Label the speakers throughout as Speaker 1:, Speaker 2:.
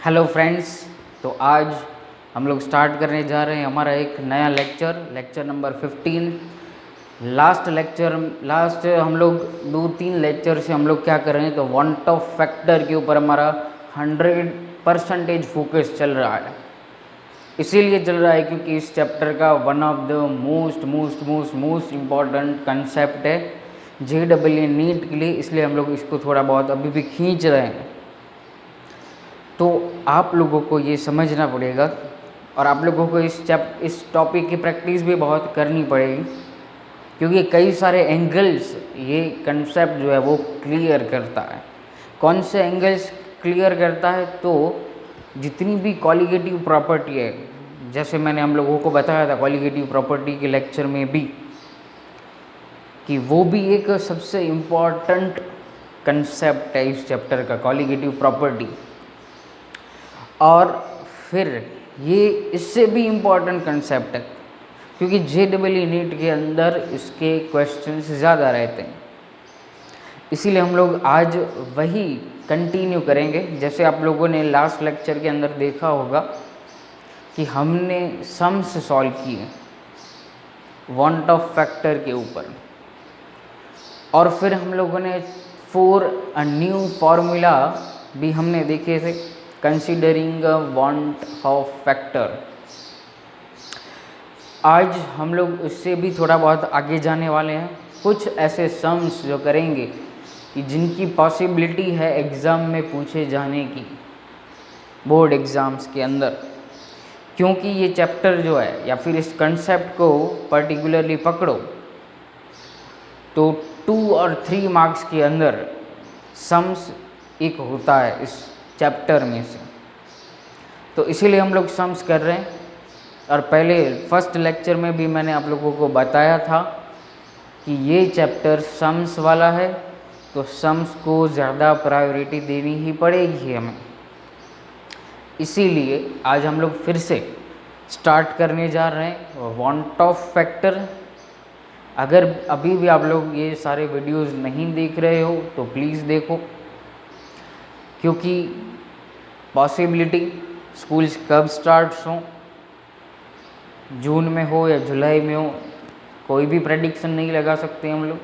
Speaker 1: Hello friends. तो आज हम लोग स्टार्ट करने जा रहे हैं हमारा एक नया लेक्चर नंबर 15। लास्ट हम लोग 2-3 लेक्चर से हम लोग क्या कर रहे हैं, तो वांट ऑफ फैक्टर के ऊपर हमारा 100% फोकस चल रहा है। इसीलिए चल रहा है क्योंकि इस चैप्टर का one of the most important concept है JEE नीट के लिए, इसलिए हम लोग इसको थोड़ा बहुत अभी भी खींच रहे हैं। तो आप लोगों को ये समझना पड़ेगा और आप लोगों को इस टॉपिक की प्रैक्टिस भी बहुत करनी पड़ेगी, क्योंकि कई सारे एंगल्स ये कंसेप्ट जो है वो क्लियर करता है। कौन से एंगल्स क्लियर करता है? तो जितनी भी कॉलिगेटिव प्रॉपर्टी है, जैसे मैंने हम लोगों को बताया था कॉलिगेटिव प्रॉपर्टी के लेक्चर में भी, कि वो भी एक सबसे इम्पॉर्टेंट कंसेप्ट है इस चैप्टर का, कॉलिगेटिव प्रॉपर्टी। और फिर ये इससे भी इम्पॉर्टेंट कंसेप्ट है क्योंकि JEE नीट के अंदर इसके क्वेश्चंस ज़्यादा रहते हैं। इसीलिए हम लोग आज वही कंटिन्यू करेंगे। जैसे आप लोगों ने लास्ट लेक्चर के अंदर देखा होगा कि हमने सम्स सॉल्व किए वांट ऑफ फैक्टर के ऊपर, और फिर हम लोगों ने 4 न्यू फार्मूला भी हमने देखे थे कंसीडरिंग वांट ऑफ फैक्टर। आज हम लोग उससे भी थोड़ा बहुत आगे जाने वाले हैं। कुछ ऐसे सम्स जो करेंगे कि जिनकी पॉसिबिलिटी है एग्ज़ाम में पूछे जाने की, बोर्ड एग्ज़ाम्स के अंदर। क्योंकि ये चैप्टर जो है या फिर इस कंसेप्ट को पर्टिकुलरली पकड़ो तो 2 और 3 मार्क्स के अंदर सम्स एक होता है इस चैप्टर में से। तो इसीलिए हम लोग सम्स कर रहे हैं। और पहले फर्स्ट लेक्चर में भी मैंने आप लोगों को बताया था कि ये चैप्टर सम्स वाला है, तो सम्स को ज़्यादा प्रायोरिटी देनी ही पड़ेगी हमें। इसीलिए आज हम लोग फिर से स्टार्ट करने जा रहे हैं वांट ऑफ फैक्टर। अगर अभी भी आप लोग ये सारे वीडियोस नहीं देख रहे हो तो प्लीज़ देखो, क्योंकि पॉसिबिलिटी स्कूल्स कब स्टार्ट हों, जून में हो या जुलाई में हो, कोई भी प्रेडिक्शन नहीं लगा सकते हम लोग।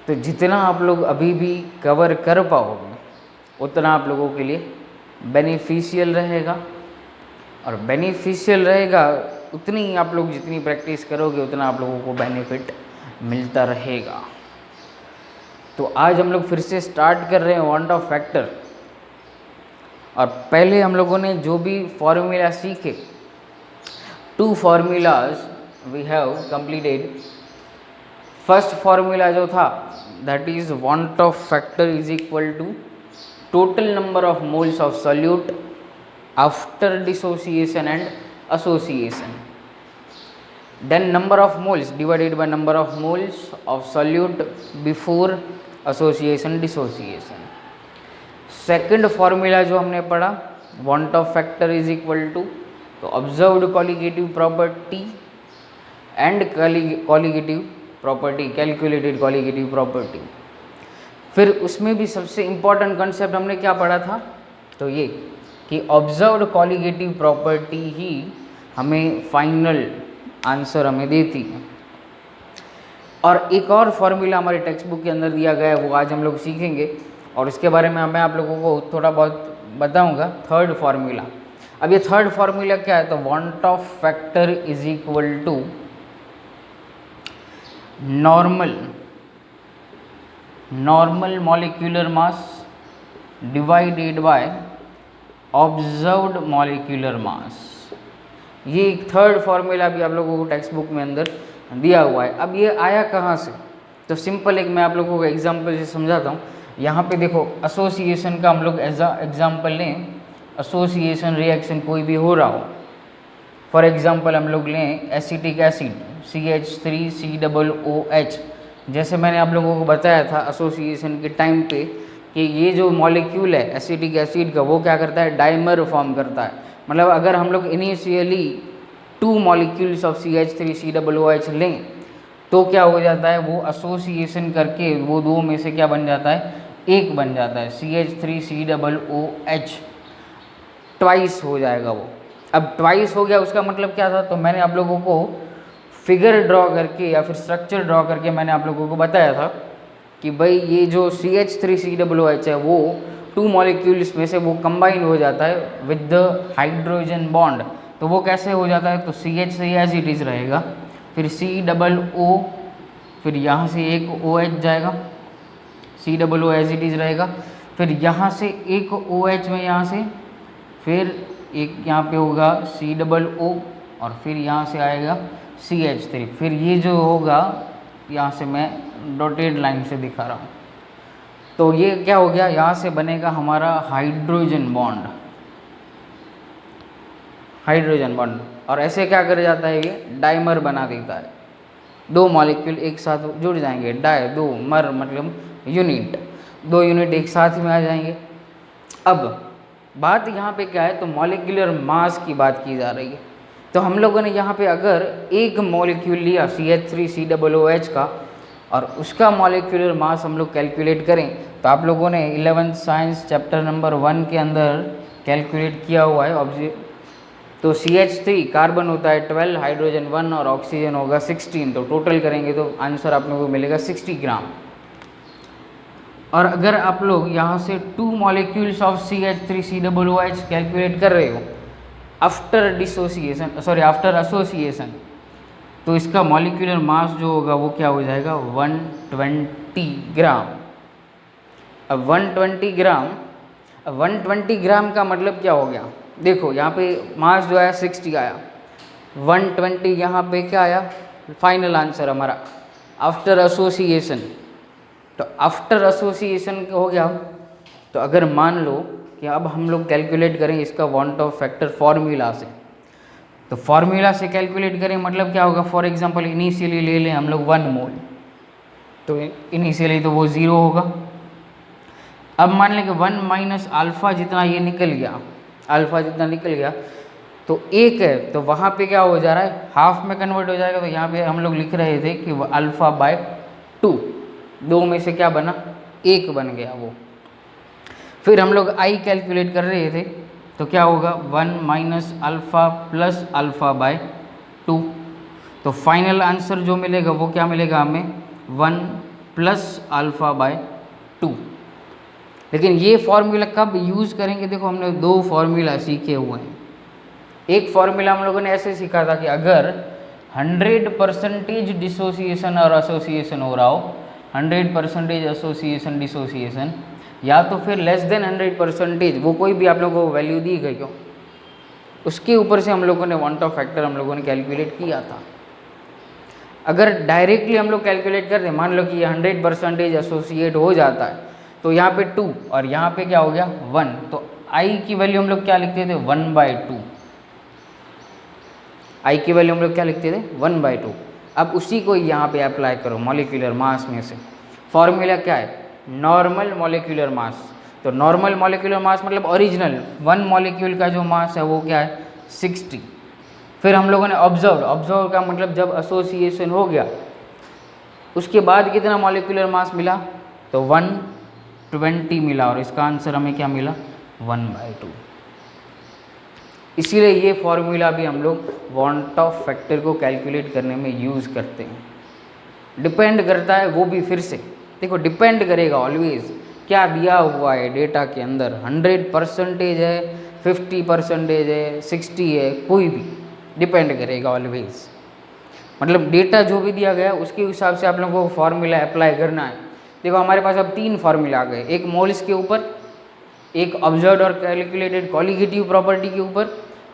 Speaker 1: तो जितना आप लोग अभी भी कवर कर पाओगे उतना आप लोगों के लिए बेनिफिशियल रहेगा, और बेनिफिशियल रहेगा उतनी आप लोग जितनी प्रैक्टिस करोगे उतना आप लोगों को बेनिफिट मिलता रहेगा। तो आज हम लोग फिर से स्टार्ट कर रहे हैं वांट ऑफ फैक्टर। और पहले हम लोगों ने जो भी फॉर्मूला सीखे, 2 formulas we have completed. First formula जो था that is van't Hoff factor is equal to total number of moles of solute after dissociation and association, then number of moles divided by number of moles of solute before association dissociation. Second formula जो हमने पढ़ा van't Hoff factor is equal to तो observed colligative property and colligative property, calculated colligative property. फिर उसमें भी सबसे important concept हमने क्या पढ़ा था, तो ये कि ऑब्जर्व्ड कॉलिगेटिव प्रॉपर्टी ही हमें फाइनल आंसर हमें देती है। और एक और फार्मूला हमारे टेक्स्ट बुक के अंदर दिया गया है, वो आज हम लोग सीखेंगे और इसके बारे में मैं आप लोगों को थोड़ा बहुत बताऊंगा। थर्ड फार्मूला, अब ये थर्ड फार्मूला क्या है, तो van't Hoff factor is equal to normal molecular mass divided by observed molecular mass. ये एक थर्ड फार्मूला भी आप लोगों को टेक्स्ट बुक में अंदर दिया हुआ है। अब ये आया कहाँ से, तो सिंपल एक मैं आप लोगों को एग्जांपल से समझाता हूँ। यहाँ पे देखो एसोसिएशन का हम लोग एज एग्जांपल लें, एसोसिएशन रिएक्शन कोई भी हो रहा हो। फॉर एग्जांपल हम लोग लें एसिटिक एसिड CH3COOH। जैसे मैंने आप लोगों को बताया था एसोसिएशन के टाइम पे कि ये जो मॉलिक्यूल है एसिटिक एसिड का, वो क्या करता है, डाइमर फॉर्म करता है। मतलब अगर हम लोग इनिशियली 2 मॉलिक्यूल्स ऑफ CH3COOH लें तो क्या हो जाता है, वो एसोसिएशन करके वो 2 में से क्या बन जाता है, एक बन जाता है CH3COOH। ट्वाइस हो जाएगा वो। अब ट्वाइस हो गया उसका मतलब क्या था, तो मैंने आप लोगों को फिगर ड्रॉ करके या फिर स्ट्रक्चर ड्रॉ करके मैंने आप लोगों को बताया था कि भाई ये जो CH3COOH है वो 2 मॉलिक्यूल्स में से वो कंबाइन हो जाता है विद द हाइड्रोजन बॉन्ड। तो वो कैसे हो जाता है, तो CH से एज इट इज़ रहेगा, फिर COO, फिर यहाँ से एक OH जाएगा, COO एज इट इज़ रहेगा, फिर यहाँ से एक OH में यहाँ से, फिर एक यहाँ पे होगा COO और फिर यहाँ से आएगा CH3। फिर ये जो होगा यहाँ से मैं डॉटेड लाइन से दिखा रहा हूँ, तो ये क्या हो गया, यहाँ से बनेगा हमारा हाइड्रोजन बॉन्ड, हाइड्रोजन बॉन्ड। और ऐसे क्या कर जाता है, ये डाइमर बना देता है, 2 मॉलिक्यूल एक साथ जुड़ जाएंगे, डाई 2 मर मतलब यूनिट, 2 यूनिट एक साथ में आ जाएंगे। अब बात यहाँ पे क्या है, तो मॉलिक्यूलर मास की बात की जा रही है। तो हम लोगों ने यहाँ पे अगर एक मॉलिक्यूल लिया CH3COOH का और उसका मॉलिक्यूलर मास हम लोग कैलकुलेट करें, तो आप लोगों ने 11th साइंस चैप्टर नंबर 1 के अंदर कैलकुलेट किया हुआ है ऑब्जेक्ट। तो CH3 कार्बन होता है 12, हाइड्रोजन 1 और ऑक्सीजन होगा 16, तो टोटल करेंगे तो आंसर आप लोगों को मिलेगा 60 ग्राम। और अगर आप लोग यहाँ से 2 मॉलिक्यूल्स ऑफ CH3COOH कैलकुलेट कर रहे हो after dissociation, sorry after association, तो इसका मॉलिक्यूलर मास जो होगा वो क्या हो जाएगा 120 ग्राम। अब 120 ग्राम का मतलब क्या हो गया, देखो यहाँ पे मास जो आया 60 आया, 120 यहाँ पे क्या आया फाइनल आंसर हमारा आफ्टर एसोसिएशन। तो आफ्टर एसोसिएशन हो गया। तो अगर मान लो कि अब हम लोग कैलकुलेट करें इसका वांट ऑफ फैक्टर फॉर्मूला से, तो फॉर्मूला से कैलकुलेट करें मतलब क्या होगा, फॉर एग्जांपल इनिशियली ले लें हम लोग 1 मोल, तो इनिशियली तो वो 0 होगा। अब मान लें कि 1 माइनस अल्फ़ा जितना ये निकल गया, अल्फ़ा जितना निकल गया तो 1 है, तो वहाँ पे क्या हो जा रहा है हाफ में कन्वर्ट हो जाएगा। तो यहाँ पे हम लोग लिख रहे थे कि अल्फ़ा बाय 2, 2 में से क्या बना 1 बन गया वो। फिर हम लोग आई कैलकुलेट कर रहे थे, तो क्या होगा 1 minus alpha plus alpha bye 2, तो फाइनल आंसर जो मिलेगा वो क्या मिलेगा हमें 1 प्लस अल्फ़ा बाय 2। लेकिन ये फॉर्मूला कब यूज़ करेंगे, देखो हमने 2 फॉर्मूला सीखे हुए हैं। एक फॉर्मूला हम लोगों ने ऐसे सीखा था कि अगर 100% डिसोसिएशन और एसोसिएशन हो रहा हो, 100% एसोसिएशन डिसोसिएशन, या तो फिर लेस देन 100%, वो कोई भी आप लोगों को वैल्यू दी गई हो, उसके ऊपर से हम लोगों ने वांट ऑफ फैक्टर हम लोगों ने कैलकुलेट किया था। अगर डायरेक्टली हम लोग कैलकुलेट करते, मान लो कि ये 100% एसोसिएट हो जाता है, तो यहाँ पे 2 और यहाँ पे क्या हो गया 1, तो आई की वैल्यू हम लोग क्या लिखते थे 1/2, आई की वैल्यू हम लोग क्या लिखते थे 1/2। अब उसी को यहाँ पे अप्लाई करो मॉलिक्यूलर मास में से, फॉर्मूला क्या है नॉर्मल मॉलिक्यूलर मास। तो नॉर्मल मॉलिक्यूलर मास मतलब ओरिजिनल 1 मॉलिक्यूल का जो मास है वो क्या है 60। फिर हम लोगों ने ऑब्जर्व का मतलब जब एसोसिएशन हो गया उसके बाद कितना मॉलिक्यूलर मास मिला, तो 120 मिला, और इसका आंसर हमें क्या मिला 1/2। इसीलिए ये फॉर्मूला भी हम लोग वांट ऑफ फैक्टर को कैलकुलेट करने में यूज़ करते हैं। डिपेंड करता है वो भी, फिर से देखो डिपेंड करेगा ऑलवेज क्या दिया हुआ है डेटा के अंदर, 100% है, 50% है, 60 है, कोई भी डिपेंड करेगा ऑलवेज। मतलब डेटा जो भी दिया गया उसके हिसाब से आप लोगों को फॉर्मूला अप्लाई करना है। देखो हमारे पास अब 3 फार्मूला आ गए, एक मोल्स के ऊपर, एक ऑब्जर्व्ड और कैलकुलेटेड कॉलिगेटिव प्रॉपर्टी के ऊपर,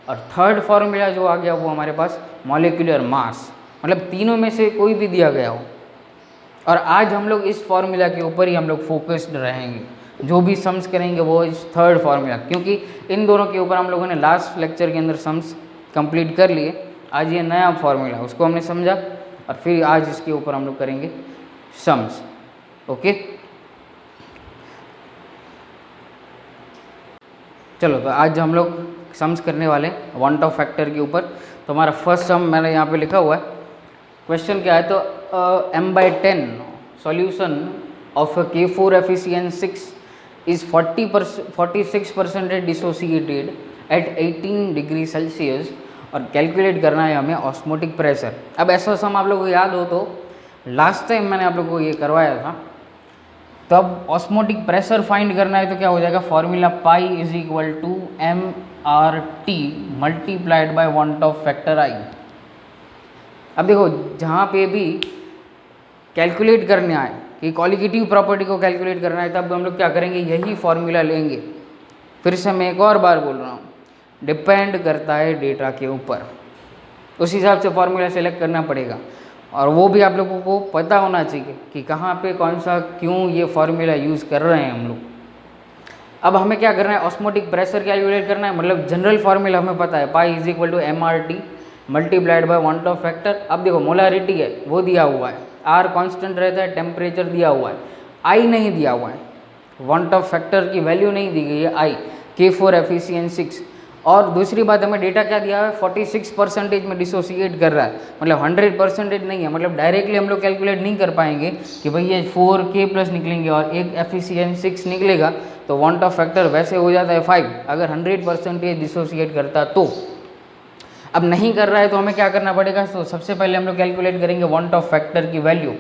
Speaker 1: और थर्ड फार्मूला जो आ गया वो हमारे पास मॉलिक्यूलर मास, मतलब तीनों में से कोई भी दिया गया हो। और आज हम लोग इस फार्मूला के ऊपर ही हम लोग फोकस्ड रहेंगे, जो भी सम्स करेंगे वो इस थर्ड फार्मूला, क्योंकि इन दोनों के ऊपर हम लोगों ने लास्ट लेक्चर के अंदर सम्स कंप्लीट कर लिए। आज ये नया फार्मूला उसको हमने समझा और फिर आज इसके ऊपर हम लोग करेंगे सम्स। ओके चलो, तो आज हम लोग सम्स करने वाले वांट ऑफ फैक्टर के ऊपर। तो हमारा फर्स्ट सम मैंने यहाँ पे लिखा हुआ है। क्वेश्चन क्या है, तो m/10 solution of K4FeCN6 is 46% dissociated at 18 degree Celsius और कैलकुलेट करना है हमें ऑस्मोटिक प्रेशर। अब ऐसा सम आप लोगों को याद हो तो लास्ट टाइम मैंने आप लोगों को ये करवाया था, तो अब ऑस्मोटिक प्रेशर फाइंड करना है तो क्या हो जाएगा, formula pi is equal to MRT multiplied by van't Hoff factor I. अब देखो जहाँ पे भी कैलकुलेट करने आए कि क्वालिटेटिव प्रॉपर्टी को कैलकुलेट करना है, तब हम लोग क्या करेंगे, यही फॉर्मूला लेंगे। फिर से मैं एक और बार बोल रहा हूँ, डिपेंड करता है डेटा के ऊपर, उस हिसाब से फॉर्मूला सेलेक्ट करना पड़ेगा। और वो भी आप लोगों को पता होना चाहिए कि कहाँ पे कौन सा क्यों ये फॉर्मूला यूज़ कर रहे हैं हम लोग। अब हमें क्या करना है, ऑस्मोटिक प्रेशर कैलकुलेट करना है, मतलब जनरल फार्मूला हमें पता है, pi is equal to MRT multiplied by van't Hoff factor. अब देखो मोलारिटी है वो दिया हुआ है, R कांस्टेंट रहता है, टेम्परेचर दिया हुआ है, I नहीं दिया हुआ है, वांट ऑफ फैक्टर की वैल्यू नहीं दी गई है I, K4 FeCN6। और दूसरी बात हमें डेटा क्या दिया है, 46% में डिसोसिएट कर रहा है, मतलब 100% नहीं है, मतलब डायरेक्टली हम लोग कैलकुलेट नहीं कर पाएंगे कि भाई ये 4K प्लस निकलेंगे और एक FeCN6 निकलेगा, तो वांट ऑफ फैक्टर वैसे हो जाता है 5 अगर 100% डिसोसिएट करता तो। अब नहीं कर रहा है तो हमें क्या करना पड़ेगा, तो सबसे पहले हम लोग कैलकुलेट करेंगे वांट ऑफ फैक्टर की वैल्यू।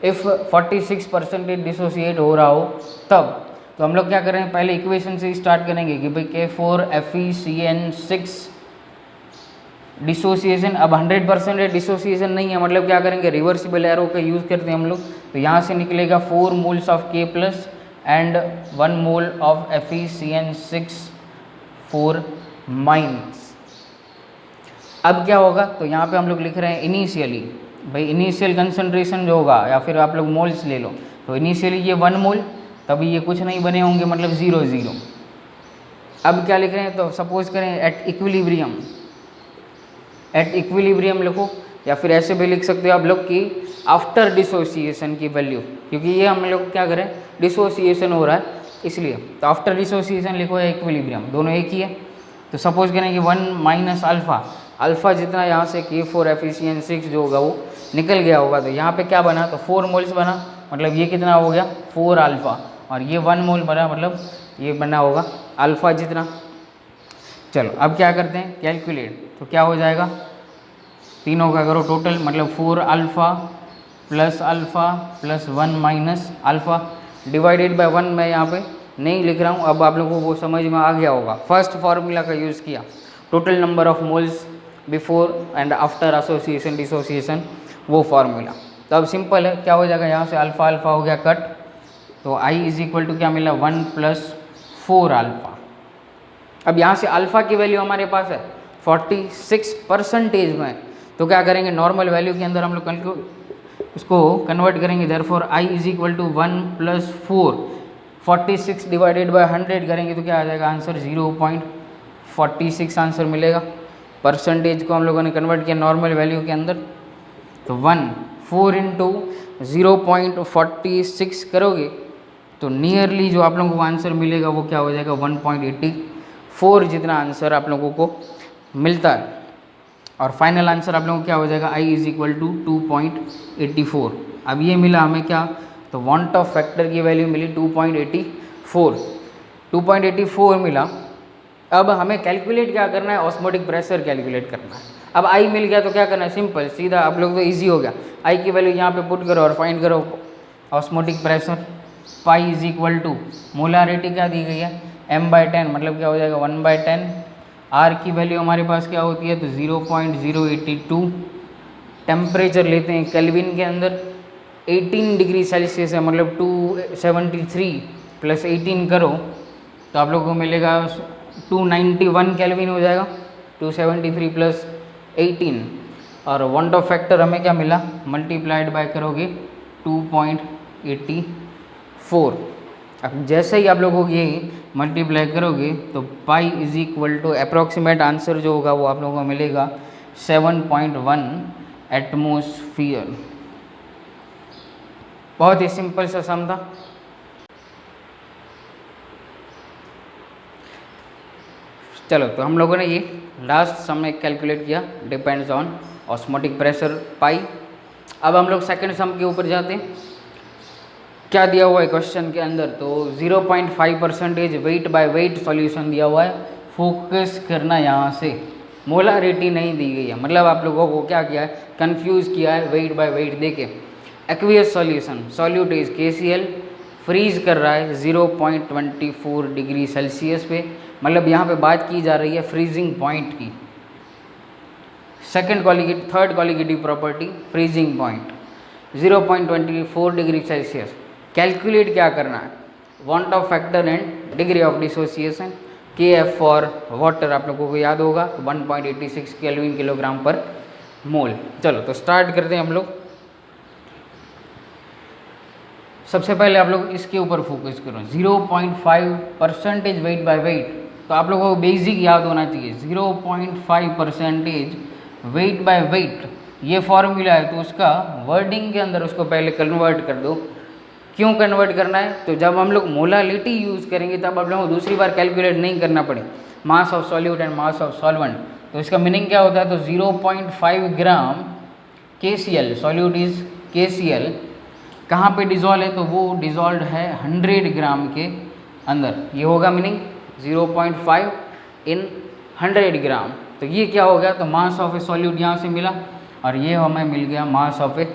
Speaker 1: इफ़ 46% डिसोसिएट हो रहा हो तब तो हम लोग क्या करेंगे, पहले इक्वेशन से स्टार्ट करेंगे कि भाई K4 FeCN6 डिसोसिएशन। अब 100% डिसोसिएशन नहीं है, मतलब क्या करेंगे, रिवर्सिबल एरो का यूज़ करते हैं हम लोग, तो यहाँ से निकलेगा 4 moles of K plus and 1 mole of FeCN6 4 minus. अब क्या होगा, तो यहाँ पे हम लोग लिख रहे हैं इनिशियली, भाई इनिशियल कंसंट्रेशन जो होगा, या फिर आप लोग मोल्स ले लो, तो इनिशियली ये 1 मोल, तभी ये कुछ नहीं बने होंगे, मतलब 0 0। अब क्या लिख रहे हैं, तो सपोज करें एट इक्विलिब्रियम, एट इक्विलिब्रियम लिखो, या फिर ऐसे भी लिख सकते हो आप लोग कि आफ्टर डिसोसिएशन की वैल्यू, क्योंकि ये हम लोग क्या करें, डिसोसिएशन हो रहा है इसलिए, तो आफ्टर डिसोसिएशन लिखो या इक्विलिब्रियम, दोनों एक ही है। तो सपोज करें कि 1 माइनस अल्फ़ा, अल्फ़ा जितना यहाँ से K4 FeCN6 जो होगा वो निकल गया होगा, तो यहाँ पे क्या बना, तो 4 मोल्स बना, मतलब ये कितना हो गया 4 अल्फ़ा, और ये 1 मोल बना, मतलब ये बना होगा अल्फ़ा जितना। चलो अब क्या करते हैं, कैलकुलेट, तो क्या हो जाएगा, तीनों का करो टोटल, मतलब 4 alpha plus 1 minus alpha divided by 1 मैं यहाँ पे नहीं लिख रहा हूँ, अब आप लोगों को वो समझ में आ गया होगा। फर्स्ट फार्मूला का यूज़ किया, total number of moles before and after association dissociation, वो फार्मूला। तो अब सिंपल है, क्या हो जाएगा, यहाँ से अल्फ़ा अल्फ़ा हो गया कट, तो I इज इक्वल टू क्या मिला 1 प्लस 4 अल्फ़ा। अब यहाँ से अल्फ़ा की वैल्यू हमारे पास है 46% में, तो क्या करेंगे, नॉर्मल वैल्यू के अंदर हम लोग उसको कन्वर्ट करेंगे, therefore I is equal to 1 plus 4, 46 divided by 100 करेंगे तो क्या आ जाएगा आंसर, 0.46 आंसर मिलेगा। परसेंटेज को हम लोगों ने कन्वर्ट किया नॉर्मल वैल्यू के अंदर, तो 4 इंटू 0.46 करोगे तो नियरली जो आप लोगों को आंसर मिलेगा वो क्या हो जाएगा, 1.84 जितना आंसर आप लोगों को मिलता है। और फाइनल आंसर आप लोगों को क्या हो जाएगा, I इज इक्वल टू 2.84। अब ये मिला हमें क्या, तो वांट ऑफ फैक्टर की वैल्यू मिली 2.84 मिला। अब हमें कैलकुलेट क्या करना है, ऑस्मोटिक प्रेशर कैलकुलेट करना है। अब I मिल गया तो क्या करना है, सिंपल सीधा आप लोग तो इजी हो गया, I की वैल्यू यहाँ पे पुट करो और फाइंड करो osmotic pressure. Pi is equal to molarity क्या दी गई है m/10, मतलब क्या हो जाएगा 1/10। R की वैल्यू हमारे पास क्या होती है, तो 0.082। टेम्परेचर लेते हैं केल्विन के अंदर, 18 डिग्री सेल्सियस है, मतलब 273 प्लस 18 करो तो आप लोगों को मिलेगा 291 केल्विन हो जाएगा, 273 प्लस 18। और वांट ऑफ फैक्टर हमें क्या मिला, मल्टीप्लाइड बाय करोगे 2.84। अब जैसे ही आप लोगों को ये मल्टीप्लाई करोगे तो pi is equal to approximate answer जो होगा वो आप लोगों को मिलेगा 7.1 एटमोसफियर। बहुत ही सिंपल सा सम था। चलो तो हम लोगों ने ये लास्ट सम में कैलकुलेट किया, डिपेंड्स ऑन ऑस्मोटिक प्रेशर पाई। अब हम लोग सेकंड सम के ऊपर जाते हैं। क्या दिया हुआ है क्वेश्चन के अंदर, तो 0.5% वेट बाय वेट सॉल्यूशन दिया हुआ है फोकस करना यहाँ से, मोलारिटी नहीं दी गई है, मतलब आप लोगों को क्या किया है, कंफ्यूज किया है वेट बाय वेट देके। Aqueous solution, solute is KCl, freeze कर रहा है 0.24 डिग्री सेल्सियस पे, मतलब यहाँ पे बात की जा रही है फ्रीजिंग पॉइंट की। Third colligative property freezing point 0.24 degree Celsius. Calculate क्या करना है, want Hoff factor and degree of dissociation. KF for water आप लोगों को याद होगा, 1.86 केल्विन किलोग्राम पर मोल। चलो तो स्टार्ट करते हैं हम लोग। सबसे पहले आप लोग इसके ऊपर फोकस करो, 0.5% वेट बाय वेट। तो आप लोगों को बेसिक याद होना चाहिए, 0.5% वेट बाय वेट ये फॉर्मूला है, तो उसका वर्डिंग के अंदर उसको पहले कन्वर्ट कर दो। क्यों कन्वर्ट करना है, तो जब हम लोग मोलालिटी यूज़ करेंगे तब आप लोगों को दूसरी बार कैलकुलेट नहीं करना पड़े, मास of solute and mass of solvent. तो इसका मीनिंग क्या होता है, तो 0.5 ग्राम KCl, सॉल्यूट इज KCl, कहाँ पे डिज़ोल्व है, तो वो डिज़ोल्व है 100 ग्राम के अंदर। ये होगा मीनिंग 0.5 इन 100 ग्राम। तो ये क्या हो गया, तो मास ऑफ ए सॉल्यूट यहाँ से मिला और ये हमें मिल गया मास ऑफ ए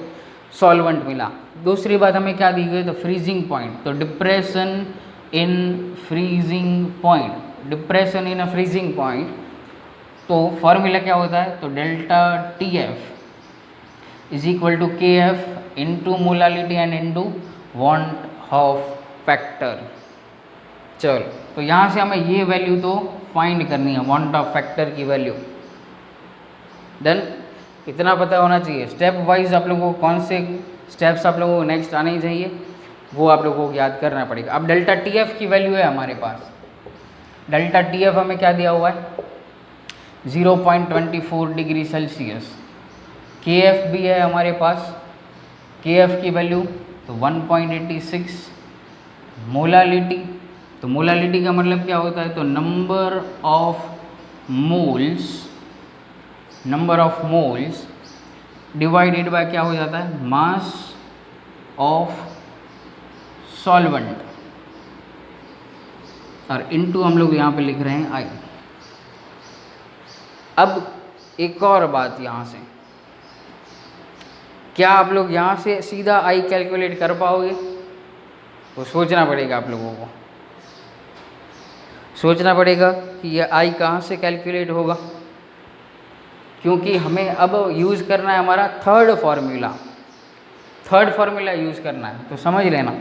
Speaker 1: सॉल्वेंट मिला। दूसरी बात हमें क्या दी गई, तो फ्रीजिंग पॉइंट। तो depression in freezing point, depression in a freezing point, तो फॉर्मूला क्या होता है, तो delta TF is equal to KF into molality and into van't Hoff factor. चलो तो यहाँ से हमें ये वैल्यू तो फाइंड करनी है, वांट ऑफ फैक्टर की वैल्यू। देन इतना पता होना चाहिए, स्टेप वाइज आप लोगों को कौन से स्टेप्स आप लोगों को नेक्स्ट आने चाहिए वो आप लोगों को याद करना पड़ेगा। अब डेल्टा TF की वैल्यू है हमारे पास, डेल्टा TF हमें क्या दिया हुआ है, 0.24 डिग्री सेल्सियस। KF भी है हमारे पास, KF की वैल्यू तो 1.86। मोलालिटी, तो मोलालिटी का मतलब क्या होता है, तो number of moles divided by क्या हो जाता है, मास ऑफ सॉल्वेंट, और इनटू हम लोग यहाँ पे लिख रहे हैं I। अब एक और बात यहाँ से, क्या आप लोग यहाँ से सीधा I कैलकुलेट कर पाओगे, वो सोचना पड़ेगा, आप लोगों को सोचना पड़ेगा कि ये I कहाँ से कैलकुलेट होगा, क्योंकि हमें अब यूज़ करना है हमारा थर्ड फार्मूला यूज़ करना है। तो समझ लेना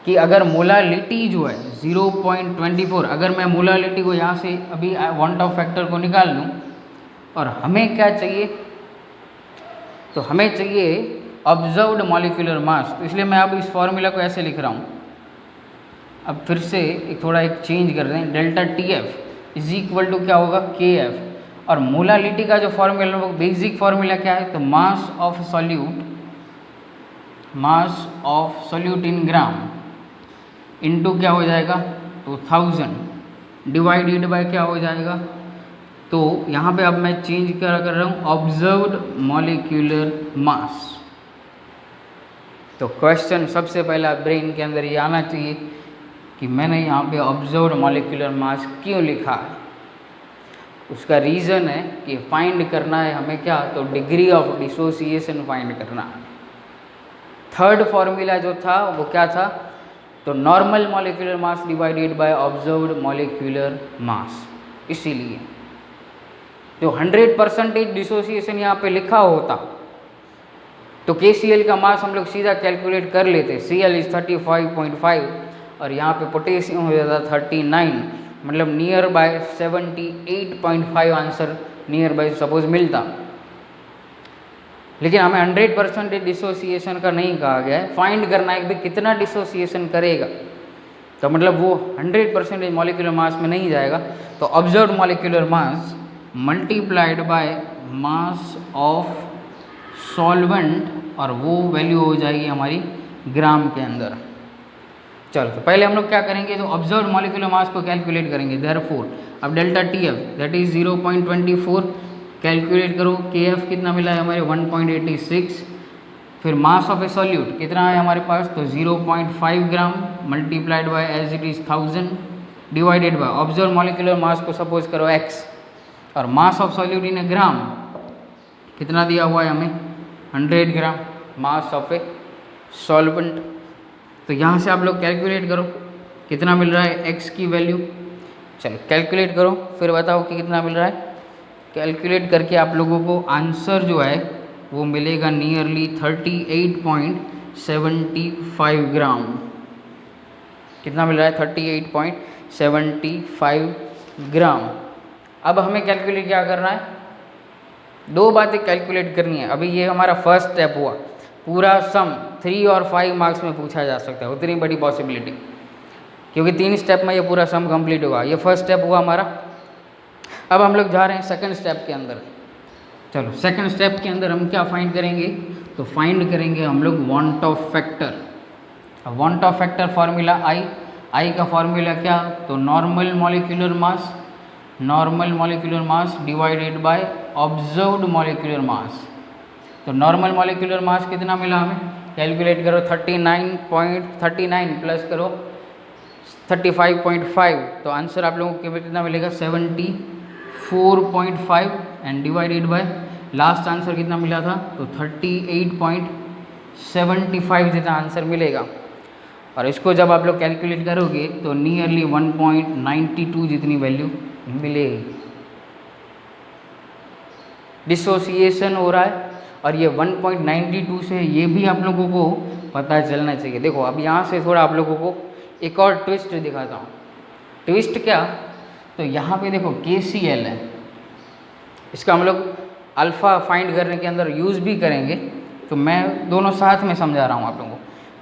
Speaker 1: कि अगर मोलालिटी जो है 0.24, अगर मैं मोलालिटी को यहाँ से अभी वांट ऑफ फैक्टर को निकाल दूँ, और हमें क्या चाहिए, तो हमें चाहिए ऑब्जर्व्ड मॉलिक्यूलर मास। तो इसलिए मैं अब इस फॉर्मूला को ऐसे लिख रहा हूँ। अब फिर से एक चेंज कर दें, delta TF is equal to क्या होगा, KF, और मोलालिटी का जो फॉर्मूला वो बेसिक फॉर्मूला क्या है, तो mass of solute in gram into क्या हो जाएगा, तो 1000 डिवाइडेड बाय क्या हो जाएगा, तो यहाँ पे अब मैं चेंज कर रहा हूँ ऑब्जर्व्ड मॉलिक्यूलर मास। तो क्वेश्चन सबसे पहला ब्रेन के अंदर ये आना चाहिए कि मैंने यहाँ पे ऑब्जर्व्ड मॉलिक्यूलर मास क्यों लिखा है। उसका रीज़न है कि फाइंड करना है हमें क्या, तो डिग्री ऑफ डिसोसिएशन फाइंड करना है। थर्ड फार्मूला जो था वो क्या था, तो normal molecular mass divided by observed molecular मास। इसीलिए जो 100% डिसोसिएशन यहाँ पे लिखा होता तो KCl का मास हम लोग सीधा कैलकुलेट कर लेते, Cl इज 35.5 और यहाँ पे पोटेशियम हो जाता 39, मतलब near by 78.5 answer near by suppose मिलता। लेकिन हमें 100% डिसोसिएशन का नहीं कहा गया है, फाइंड करना है कि भाई कितना डिसोसिएशन करेगा, तो मतलब वो 100% मॉलिक्यूलर मास में नहीं जाएगा। तो observed molecular mass multiplied by mass of solvent, और वो वैल्यू हो जाएगी हमारी ग्राम के अंदर। चलो तो पहले हम लोग क्या करेंगे, तो ऑब्जर्व्ड मॉलिक्यूलर मास को कैलकुलेट करेंगे। देयरफॉर अब delta TF that is 0.24 calculate करो। KF कितना मिला है हमारे 1.86, फिर मास ऑफ ए सॉल्यूट कितना है हमारे पास, तो 0.5 gram multiplied by as it is 1000 divided by observed molecular mass को सपोज करो x, और मास ऑफ सॉल्यूट इन ए ग्राम कितना दिया हुआ है हमें 100 ग्राम मास ऑफ ए सॉल्वेंट। तो यहाँ से आप लोग कैलकुलेट करो कितना मिल रहा है x की वैल्यू। चलो कैलकुलेट करो फिर बताओ कि कितना मिल रहा है। कैलकुलेट करके आप लोगों को आंसर जो है वो मिलेगा नियरली 38.75 ग्राम। कितना मिल रहा है 38.75 ग्राम। अब हमें कैलकुलेट क्या करना है, दो बातें कैलकुलेट करनी है। अभी ये हमारा फर्स्ट स्टेप हुआ, पूरा सम 3 और 5 मार्क्स में पूछा जा सकता है, उतनी बड़ी पॉसिबिलिटी, क्योंकि 3 स्टेप में ये पूरा सम कंप्लीट होगा। ये फर्स्ट स्टेप हुआ हमारा। अब हम लोग जा रहे हैं सेकंड स्टेप के अंदर। चलो सेकंड स्टेप के अंदर हम क्या फाइंड करेंगे, तो फाइंड करेंगे हम लोग वांट ऑफ फैक्टर। अब want Hoff factor formula I का फार्मूला क्या, तो normal molecular mass divided by observed molecular मास। तो नॉर्मल मॉलिक्यूलर मास कितना मिला हमें, कैलकुलेट करो 39 प्लस करो 35.5, तो आंसर आप लोगों को कितना मिलेगा 74.5 and divided by last answer कितना मिला था, तो 38.75 जितना आंसर मिलेगा। और इसको जब आप लोग कैलकुलेट करोगे तो नियरली 1.92 जितनी वैल्यू मिलेगी। डिसोसिएशन हो रहा है और ये 1.92 से ये भी आप लोगों को पता चलना चाहिए। देखो अब यहाँ से थोड़ा आप लोगों को एक और ट्विस्ट दिखाता हूँ। ट्विस्ट क्या, तो यहाँ पे देखो KCl है, इसका हम लोग अल्फ़ा फाइंड करने के अंदर यूज़ भी करेंगे, तो मैं दोनों साथ में समझा रहा हूँ आप लोगों को।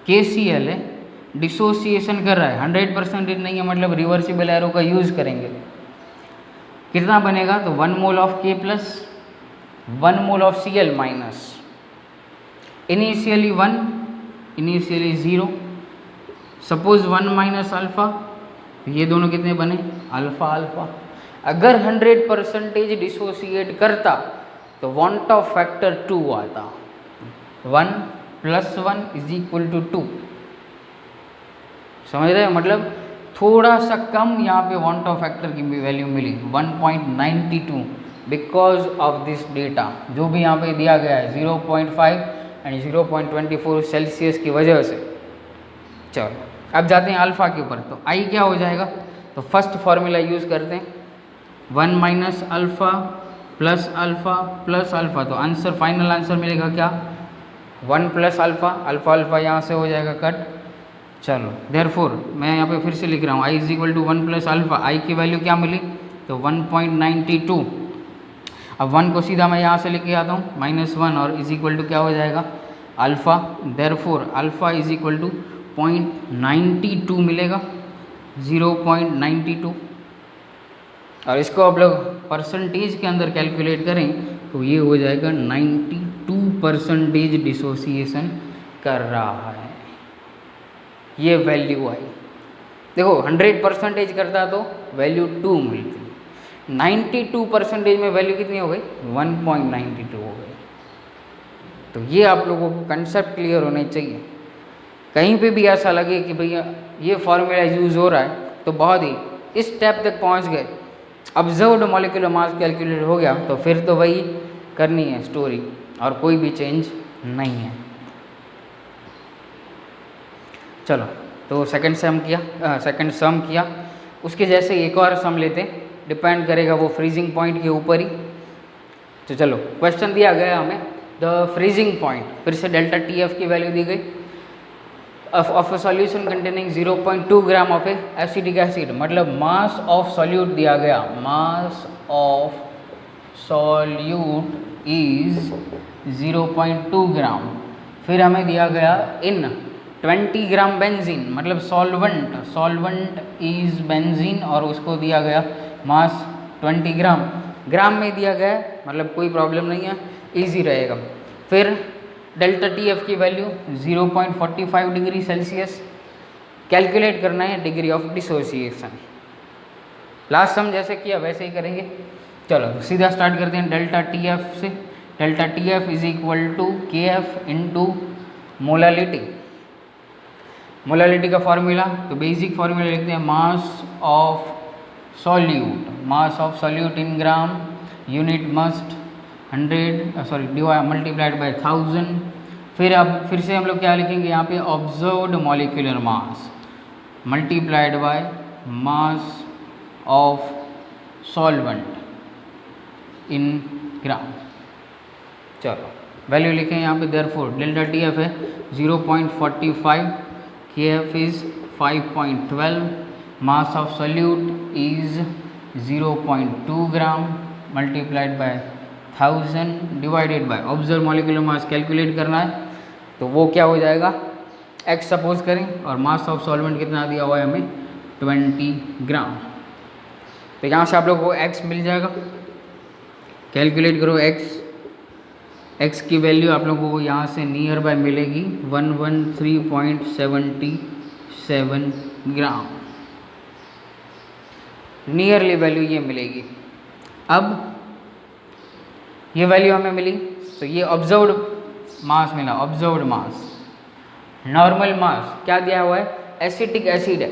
Speaker 1: KCl है, डिसोसिएशन कर रहा है, 100% नहीं है, मतलब रिवर्सिबल एरो का यूज़ करेंगे। कितना बनेगा, तो 1 mole of K plus 1 mole of Cl minus initially 1 initially 0 suppose 1 minus alpha, ये दोनों कितने बने अल्फ़ा। अगर 100% डिसोसिएट करता तो वांट ऑफ फैक्टर 2 आता, 1 + 1 = 2। समझ रहे हैं, मतलब थोड़ा सा कम यहाँ पे वांट ऑफ फैक्टर की वैल्यू मिली 1.92 बिकॉज ऑफ दिस डेटा जो भी यहाँ पे दिया गया है 0.5 एंड 0.24 सेल्सियस की वजह से। चलो अब जाते हैं अल्फ़ा के ऊपर, तो आई क्या हो जाएगा, तो फर्स्ट फार्मूला यूज़ करते हैं 1 माइनस अल्फ़ा प्लस अल्फ़ा, तो आंसर फाइनल आंसर मिलेगा क्या 1 प्लस अल्फ़ा यहाँ से हो जाएगा कट। चलो देयरफॉर मैं यहाँ पे फिर से लिख रहा हूँ I = 1 प्लस अल्फ़ा। आई की वैल्यू क्या मिली, तो 1.92। अब 1 को सीधा मैं यहाँ से लेके आता हूँ -1 और = क्या हो जाएगा अल्फ़ा। देयरफॉर अल्फ़ा = 0.92 मिलेगा, 0.92। और इसको आप लोग परसेंटेज के अंदर कैलकुलेट करें तो ये हो जाएगा 92% डिसोसिएशन कर रहा है। ये वैल्यू आई, देखो 100% करता तो वैल्यू 2 मिलती, 92% में वैल्यू कितनी हो गई 1.92 हो गई। तो ये आप लोगों को कंसेप्ट क्लियर होने चाहिए। कहीं पे भी ऐसा लगे कि भैया ये फार्मूला यूज़ हो रहा है तो बहुत ही इस स्टेप तक पहुंच गए, ऑब्जर्व्ड मॉलिक्यूलर मास कैलकुलेट हो गया, तो फिर तो वही करनी है स्टोरी और कोई भी चेंज नहीं है। चलो तो सेकंड सम किया, उसके जैसे एक और सम लेते, डिपेंड करेगा वो फ्रीजिंग पॉइंट के ऊपर ही। तो चलो क्वेश्चन दिया गया हमें द फ्रीजिंग पॉइंट, फिर से डेल्टा TF की वैल्यू दी गई of a solution containing 0.2 gram of acetic acid, मतलब मास ऑफ सॉल्यूट दिया गया, मास ऑफ सॉल्यूट इज 0.2 ग्राम। फिर हमें दिया गया इन 20 ग्राम बेंजीन, मतलब सॉल्वेंट इज बेंजीन, और उसको दिया गया मास 20 ग्राम में दिया गया, मतलब कोई प्रॉब्लम नहीं है, इजी रहेगा। फिर डेल्टा TF की वैल्यू 0.45 डिग्री सेल्सियस, कैलकुलेट करना है डिग्री ऑफ डिसोसिएशन। लास्ट सम जैसे किया वैसे ही करेंगे। चलो तो सीधा स्टार्ट करते हैं डेल्टा TF से। Delta TF = KF × molality. Molality का फार्मूला, तो बेसिक फार्मूला लिखते हैं mass of solute in gram, unit must 100 multiplied by 1000। फिर से हम लोग क्या लिखेंगे यहाँ पे, observed molecular mass multiplied by mass of solvent in gram. चलो वैल्यू लिखें यहाँ पे, देयरफॉर डेल्टा टी एफ है 0.45, के F is 5.12, mass of solute is 0.2 gram multiplied by 1000 divided by observed molecular mass calculate करना है, तो वो क्या हो जाएगा, x सपोज करें, और मास ऑफ सॉल्वेंट कितना दिया हुआ है हमें 20 ग्राम। तो यहाँ से आप लोगों को x मिल जाएगा, कैलकुलेट करो x की वैल्यू आप लोगों को यहाँ से नियर बाय मिलेगी 113.77 ग्राम, नियरली वैल्यू ये मिलेगी। अब ये वैल्यू हमें मिली, तो ये ऑब्जर्व्ड मास मिला, ऑब्जर्व्ड मास। नॉर्मल मास क्या दिया हुआ है, एसिटिक एसिड है,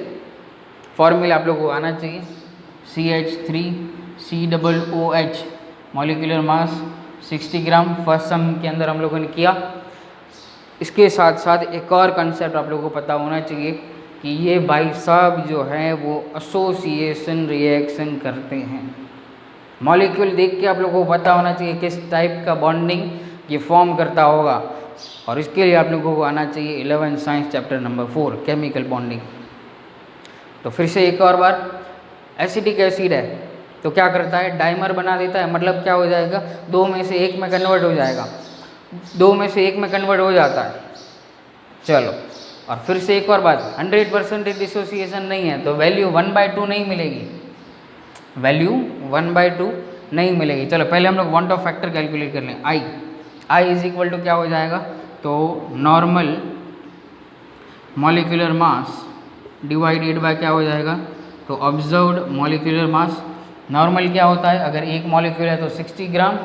Speaker 1: फॉर्मूला आप लोगों को आना चाहिए, CH3COOH, मॉलिक्यूलर मास 60 ग्राम। फर्स्ट सम के अंदर हम लोगों ने किया। इसके साथ साथ एक और कंसेप्ट आप लोगों को पता होना चाहिए कि ये भाई साहब जो हैं वो एसोसिएशन रिएक्शन करते हैं। मॉलिक्यूल देख के आप लोगों को पता होना चाहिए किस टाइप का बॉन्डिंग ये फॉर्म करता होगा, और इसके लिए आप लोगों को आना चाहिए 11 science chapter number 4 chemical bonding. तो फिर से एक और बार, एसिटिक एसिड है तो क्या करता है, डाइमर बना देता है, मतलब क्या हो जाएगा, 2 में से 1 में कन्वर्ट हो जाएगा, 2 में से 1 में कन्वर्ट हो जाता है। चलो, और फिर से एक और बात, 100% डिसोसिएशन नहीं है तो वैल्यू 1/2 नहीं मिलेगी, वैल्यू 1/2 नहीं मिलेगी। चलो पहले हम लोग वांट ऑफ फैक्टर कैलकुलेट कर लें, आई इज इक्वल टू क्या हो जाएगा, तो normal molecular mass divided bye क्या हो जाएगा, तो ऑब्जर्व्ड मॉलिक्यूलर मास। नॉर्मल क्या होता है, अगर एक मॉलिक्यूल है तो 60 ग्राम,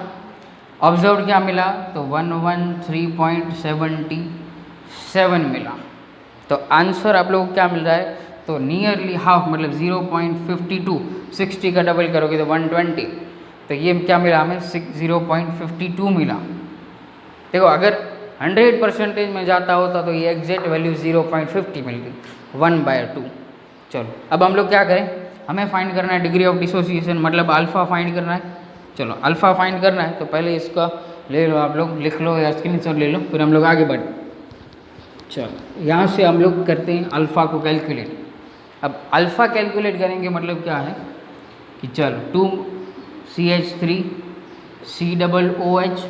Speaker 1: ऑब्जर्व्ड क्या मिला, तो 113.77 मिला। तो आंसर आप लोगों को क्या मिल रहा है, तो नियरली हाफ, मतलब 0.52, 60 का डबल करोगे तो 120, तो ये क्या मिला हमें, 0.52 मिला। देखो अगर 100% में जाता होता तो ये एग्जैक्ट वैल्यू 0.50 मिलती, 1/2। चलो अब हम लोग क्या करें, हमें फाइंड करना है डिग्री ऑफ डिसोसिएशन, मतलब अल्फ़ा फाइंड करना है। चलो अल्फ़ा फाइंड करना है तो पहले इसका ले लो, आप लोग लिख लो या स्क्रीनशॉट ले लो, फिर हम लोग आगे बढ़ें। चलो यहाँ से हम लोग करते हैं अल्फ़ा को कैलकुलेट। अब अल्फ़ा कैलकुलेट करेंगे मतलब क्या है कि चलो 2CH3COOH,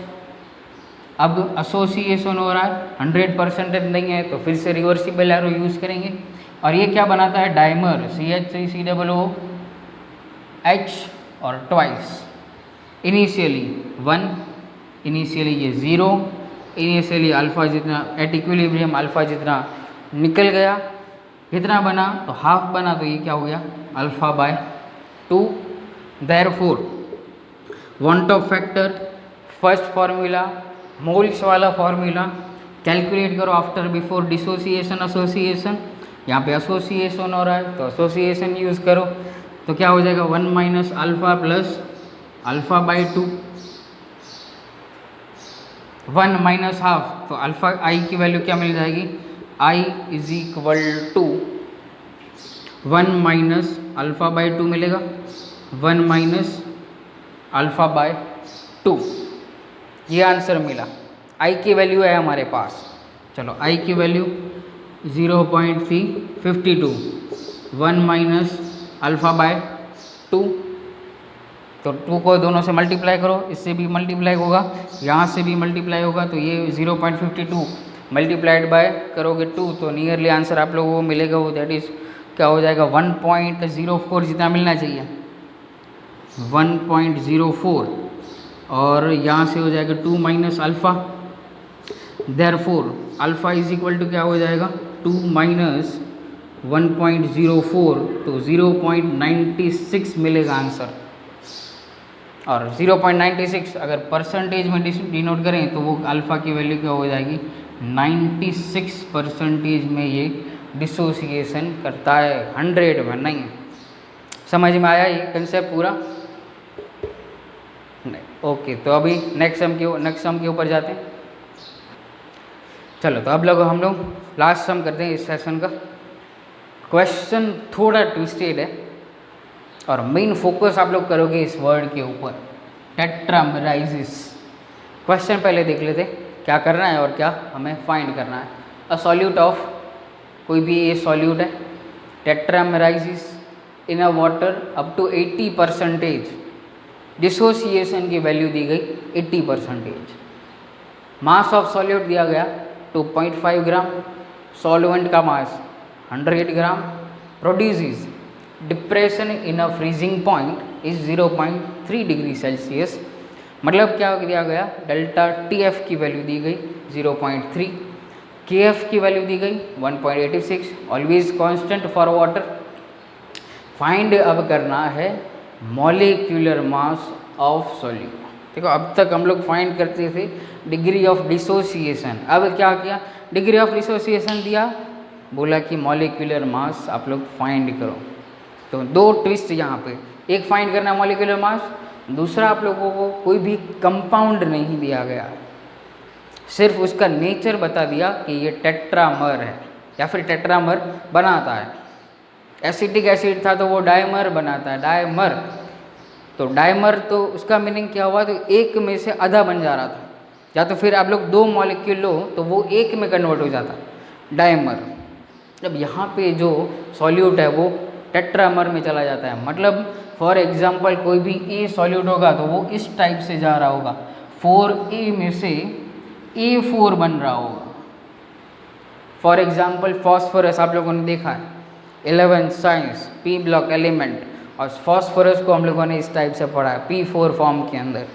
Speaker 1: अब एसोसिएशन हो रहा है, 100% नहीं है तो फिर से रिवर्सिबल एरो यूज़ करेंगे, और ये क्या बनाता है, डाइमर CH3COOH और ट्वाइस, इनिशियली 1, इनिशियली ये 0, इनिशियली अल्फ़ा जितना एट इक्विलिब्रियम अल्फ़ा जितना निकल गया, कितना बना, तो हाफ बना, तो ये क्या हो गया, α/2। Therefore van't Hoff factor, first formula moles वाला फार्मूला, कैलकुलेट करो आफ्टर बिफोर डिसोसिएशन एसोसिएशन, यहाँ पे एसोसिएशन हो रहा है तो एसोसिएशन यूज़ करो, तो क्या हो जाएगा 1 - α प्लस α/2, 1 - हाफ, तो अल्फ़ा आई की वैल्यू क्या मिल जाएगी, I इज इक्वल टू 1 - α/2 मिलेगा, 1 - α/2, ये आंसर मिला। I की वैल्यू है हमारे पास, चलो I की वैल्यू 0.352, 1 - α/2, तो 2 को दोनों से मल्टीप्लाई करो, इससे भी मल्टीप्लाई होगा, यहाँ से भी मल्टीप्लाई होगा, तो ये 0.52 मल्टीप्लाइड बाय करोगे 2, तो नियरली आंसर आप लोगों को मिलेगा वो दैट इज़ क्या हो जाएगा 1.04 जितना मिलना चाहिए, 1.04, और यहाँ से हो जाएगा 2 - alpha. Therefore alpha is equal to क्या हो जाएगा 2 - 1.04, तो 0.96 मिलेगा आंसर। और 0.96 अगर परसेंटेज में डिनोट करें तो वो अल्फ़ा की वैल्यू क्या हो जाएगी 96% में ये डिसोसिएशन करता है, 100 में नहीं। समझ में आया ये कंसेप्ट पूरा? नहीं, ओके। तो अभी नेक्स्ट सम के ऊपर जाते हैं। चलो, तो अब हम लोग लास्ट सम करते हैं इस सेशन का। क्वेश्चन थोड़ा ट्विस्टेड है और मेन फोकस आप लोग करोगे इस वर्ड के ऊपर, टेट्रामेराइजिस। क्वेश्चन पहले देख लेते क्या करना है और क्या हमें फाइंड करना है। अ सॉल्यूट ऑफ, कोई भी ये सॉल्यूट है, tetramerises in a water up to 80%, dissociation की वैल्यू दी गई 80%, मास ऑफ सॉल्यूट दिया गया 2.5 ग्राम, सॉल्वेंट का mass 100 gram, produces depression in a freezing point is 0.3 degree Celsius. मतलब क्या दिया गया, डेल्टा TF की वैल्यू दी गई 0.3, KF की वैल्यू दी गई 1.86, always constant for water. Find अब करना है मॉलिक्यूलर मास ऑफ सॉल्यूट। देखो, अब तक हम लोग फाइंड करते थे डिग्री ऑफ डिसोसिएशन, अब क्या किया, डिग्री ऑफ डिसोसिएशन दिया, बोला कि मॉलिक्यूलर मास आप लोग फाइंड करो। तो दो ट्विस्ट यहाँ पे, एक फाइंड करना है मॉलिक्यूलर मास, दूसरा आप लोगों को कोई भी कंपाउंड नहीं दिया गया, सिर्फ उसका नेचर बता दिया कि ये टेट्रामर है या फिर टेट्रामर बनाता है। एसिटिक एसिड था तो वो डायमर बनाता है, डायमर। तो डायमर तो उसका मीनिंग क्या हुआ, तो एक में से आधा बन जा रहा था, या तो फिर आप लोग दो मॉलिक्यूल लो तो वो एक में कन्वर्ट हो जाता, डायमर। अब यहाँ पे जो सॉल्यूट है वो टेट्रामर में चला जाता है। मतलब फॉर एग्जांपल कोई भी ए सॉल्यूट होगा तो वो इस टाइप से जा रहा होगा, 4A में से A4 बन रहा होगा। फॉर एग्जांपल फॉस्फोरस आप लोगों ने देखा है 11th science P block element, और फॉस्फोरस को हम लोगों ने इस टाइप से पढ़ा है P4 फॉर्म के अंदर,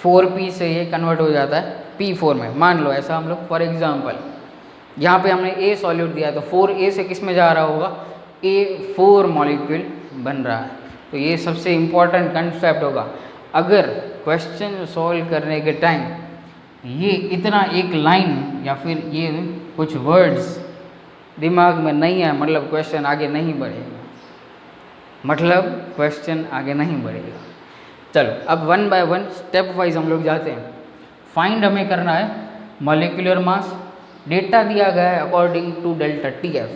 Speaker 1: 4P से ये कन्वर्ट हो जाता है P4 में। मान लो ऐसा हम लोग फॉर एग्जांपल, यहाँ पे हमने A सॉल्यूट दिया तो 4A से किस में जा रहा होगा, A4 मॉलिक्यूल बन रहा है। तो ये सबसे इम्पॉर्टेंट कंसेप्ट होगा। अगर क्वेश्चन सॉल्व करने के टाइम ये इतना एक लाइन या फिर ये कुछ वर्ड्स दिमाग में नहीं है, मतलब क्वेश्चन आगे नहीं बढ़ेगा, मतलब क्वेश्चन आगे नहीं बढ़ेगा। चलो, अब one by one step wise हम लोग जाते हैं। फाइंड हमें करना है मॉलिक्यूलर मास, डेटा दिया गया है अकॉर्डिंग टू डेल्टा TF।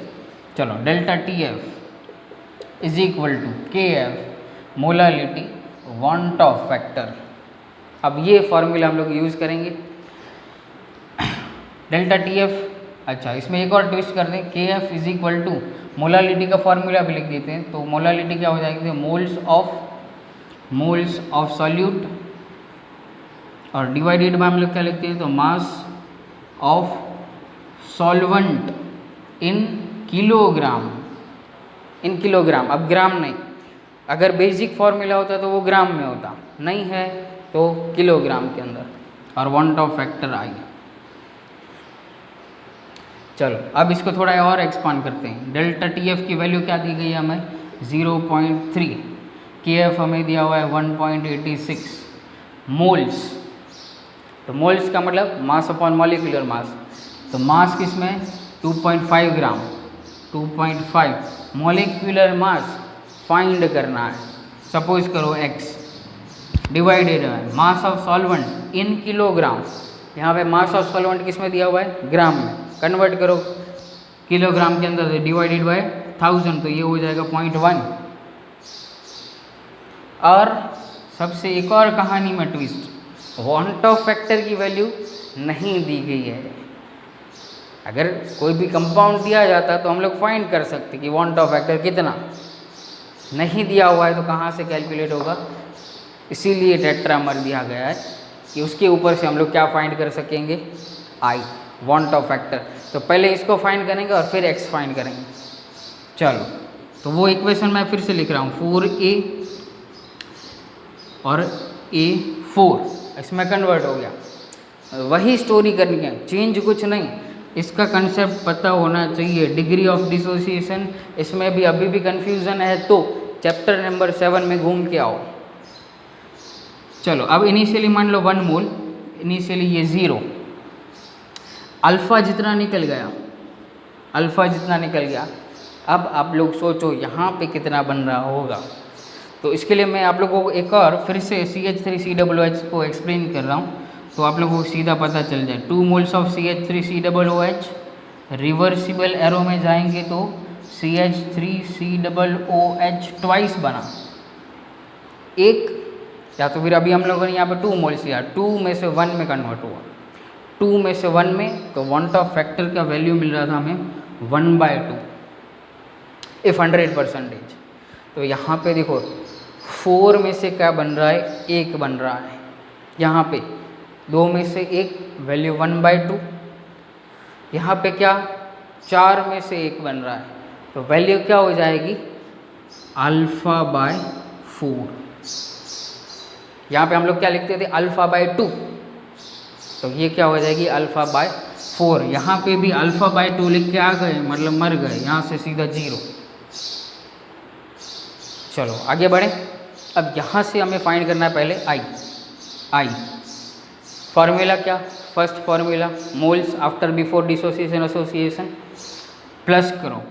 Speaker 1: चलो, delta TF is equal to KF molality van't Hoff factor. अब ये फॉर्मूला हम लोग यूज़ करेंगे, डेल्टा TF। अच्छा, इसमें एक और ट्विस्ट कर दें, KF is equal to molality का फॉर्मूला भी लिख देते हैं। तो मोलालिटी क्या हो जाएगी, मोल्स ऑफ सॉल्यूट, और डिवाइडेड बाय हम लोग क्या लिखते हैं, तो mass of solvent in kilogram, in kilogram. अब ग्राम नहीं, अगर बेसिक फॉर्मूला होता तो वो ग्राम में होता, नहीं है तो किलोग्राम के अंदर, और वांट ऑफ फैक्टर आई। चलो, अब इसको थोड़ा और एक्सपांड करते हैं। डेल्टा TF की वैल्यू क्या दी गई है हमें, 0.3, KF हमें दिया हुआ है 1.86 मोल्स। तो मोल्स का मतलब मास अपॉन मॉलिक्यूलर मास, तो मास किस में 2.5 ग्राम, 2.5 मॉलिक्यूलर मास फाइंड करना है। सपोज करो X डिवाइडेड है मास ऑफ सॉल्वेंट इन किलोग्राम, यहाँ पे मास ऑफ सॉल्वेंट किस में दिया हुआ है, ग्राम में, कन्वर्ट करो किलोग्राम के अंदर से, डिवाइडेड बाय 1000, तो ये हो जाएगा 0.1। और सबसे एक और कहानी में ट्विस्ट, वांट ऑफ फैक्टर की वैल्यू नहीं दी गई है। अगर कोई भी कंपाउंड दिया जाता तो हम लोग फाइंड कर सकते कि वांट ऑफ फैक्टर कितना, नहीं दिया हुआ है तो कहाँ से कैलकुलेट होगा। इसीलिए टेट्रामर दिया गया है कि उसके ऊपर से हम लोग क्या फाइंड कर सकेंगे, आई, वांट ऑफ फैक्टर। तो पहले इसको फाइंड करेंगे और फिर X फाइंड करेंगे। चलो, तो वो इक्वेशन मैं फिर से लिख रहा हूँ, 4A और A4 इसमें कन्वर्ट हो गया। वही स्टोरी करनी है, चेंज कुछ नहीं। इसका कंसेप्ट पता होना चाहिए, डिग्री ऑफ डिसोसिएशन। इसमें भी अभी भी कन्फ्यूज़न है तो चैप्टर नंबर 7 में घूम के आओ। चलो, अब इनिशियली मान लो 1 मोल, इनिशियली ये 0, अल्फ़ा जितना निकल गया, अल्फ़ा जितना निकल गया, अब आप लोग सोचो यहाँ पे कितना बन रहा होगा। तो इसके लिए मैं आप लोगों को एक और फिर से CH3COOH को एक्सप्लेन कर रहा हूँ, तो आप लोगों को सीधा पता चल जाए। 2 moles of CH3COOH, reversible arrow में जाएंगे तो CH3COOH ट्वाइस बना एक, या तो फिर अभी हम लोगों ने यहाँ पे 2 मोल्स लिया, 2 में से 1 में कन्वर्ट हुआ, 2 में से 1 में, तो वांट ऑफ फैक्टर का वैल्यू मिल रहा था हमें 1/2 इफ 100%। तो यहाँ पे देखो 4 में से क्या बन रहा है, 1 बन रहा है। यहाँ पे 2 में से 1 वैल्यू 1/2, यहाँ पे क्या 4 में से 1 बन रहा है, तो वैल्यू क्या हो जाएगी α/4। यहाँ पे हम लोग क्या लिखते थे α/2, तो ये क्या हो जाएगी α/4। यहाँ पे भी α/2 लिख के आ गए, मतलब मर गए, यहाँ से सीधा 0। चलो आगे बढ़े। अब यहाँ से हमें फाइंड करना है पहले I। फॉर्मूला क्या, first formula moles after before dissociation association, plus करो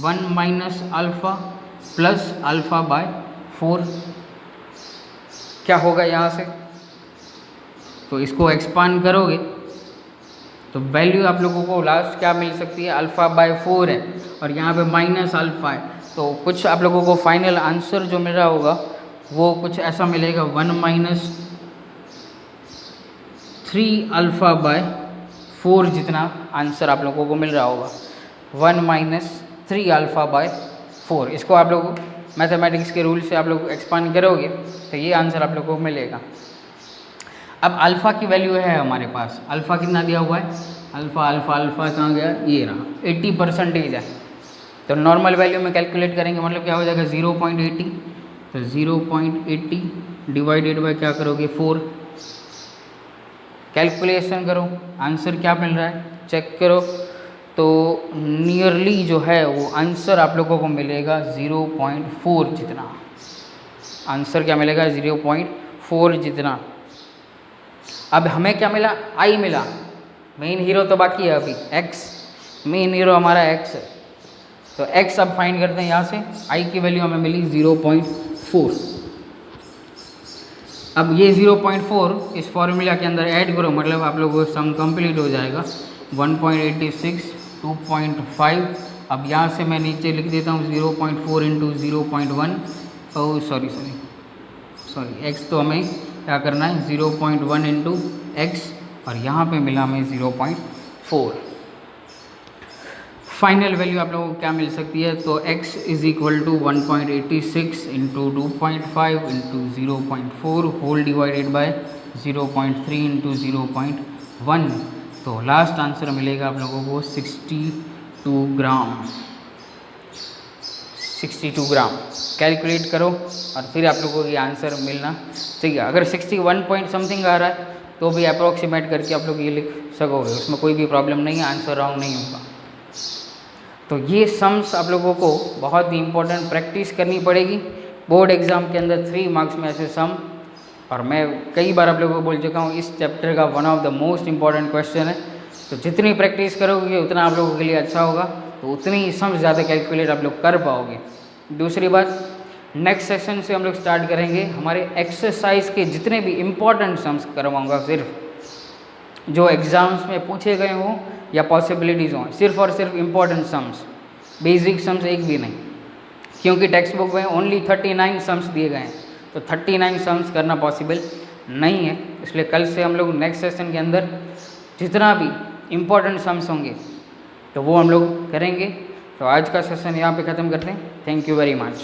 Speaker 1: 1 माइनस अल्फ़ा प्लस α/4, क्या होगा यहाँ से, तो इसको एक्सपांड करोगे तो वैल्यू आप लोगों को लास्ट क्या मिल सकती है, α/4 है, और यहाँ पे माइनस अल्फ़ा है, तो कुछ आप लोगों को फाइनल आंसर जो मिल रहा होगा वो कुछ ऐसा मिलेगा 1 माइनस 3α/4 जितना आंसर आप लोगों को मिल रहा होगा, 1 माइनस 3α/4। इसको आप लोग मैथमेटिक्स के रूल से आप लोग एक्सपांड करोगे तो ये आंसर आप लोगों को मिलेगा। अब अल्फ़ा की वैल्यू है हमारे पास, अल्फ़ा कितना दिया हुआ है, अल्फ़ा कहाँ गया, ये रहा 80% है। तो नॉर्मल वैल्यू में कैलकुलेट करेंगे, मतलब क्या हो जाएगा 0.80, तो 0.80 डिवाइडेड बाय क्या करोगे 4, कैलकुलेशन करो, आंसर क्या मिल रहा है चेक करो, तो नियरली जो है वो आंसर आप लोगों को मिलेगा 0.4 जितना, आंसर क्या मिलेगा 0.4 जितना। अब हमें क्या मिला, I मिला, मेन हीरो तो बाकी है अभी X, मेन हीरो हमारा X है, तो X अब फाइंड करते हैं यहाँ से, I की वैल्यू हमें मिली 0.4। अब ये 0.4 इस फॉर्मूला के अंदर ऐड करो, मतलब आप लोगों को सम कंप्लीट हो जाएगा 1.86 2.5। अब यहाँ से मैं नीचे लिख देता हूँ 0.4 इंटू 0.1, सॉरी x तो हमें क्या करना है 0.1 इंटू एक्स, और यहाँ पे मिला हमें 0.4। फाइनल वैल्यू आप लोगों को क्या मिल सकती है, तो x is equal to 1.86 into 2.5 into 0.4 whole divided by 0.3 into 0.1, तो लास्ट आंसर मिलेगा आप लोगों को 62 ग्राम। 62 ग्राम कैलकुलेट करो और फिर आप लोगों को ये आंसर मिलना चाहिए। अगर 61 पॉइंट समथिंग आ रहा है तो भी अप्रोक्सीमेट करके आप लोग ये लिख सकोगे, उसमें कोई भी प्रॉब्लम नहीं है, आंसर रॉन्ग नहीं होगा। तो ये सम्स आप लोगों को बहुत ही इंपॉर्टेंट प्रैक्टिस करनी पड़ेगी बोर्ड एग्ज़ाम के अंदर, 3 मार्क्स में ऐसे सम, और मैं कई बार आप लोगों को बोल चुका हूँ इस चैप्टर का one of the most important question है। तो जितनी प्रैक्टिस करोगे उतना आप लोगों के लिए अच्छा होगा, तो उतनी ही सम्स ज़्यादा कैलकुलेट आप लोग कर पाओगे। दूसरी बात, नेक्स्ट सेशन से हम लोग स्टार्ट करेंगे हमारे एक्सरसाइज के जितने भी इम्पॉर्टेंट सम्स करवाऊँगा, सिर्फ जो एग्ज़ाम्स में पूछे गए हों या पॉसिबिलिटीज़ हों, सिर्फ और सिर्फ इम्पॉर्टेंट सम्स, बेसिक सम्स एक भी नहीं, क्योंकि टेक्स्ट बुक में ओनली 39 सम्स दिए गए हैं, तो 39 सम्स करना पॉसिबल नहीं है। इसलिए कल से हम लोग नेक्स्ट सेशन के अंदर जितना भी इम्पॉर्टेंट सम्स होंगे तो वो हम लोग करेंगे। तो आज का सेशन यहाँ पे ख़त्म करते हैं। Thank you very much.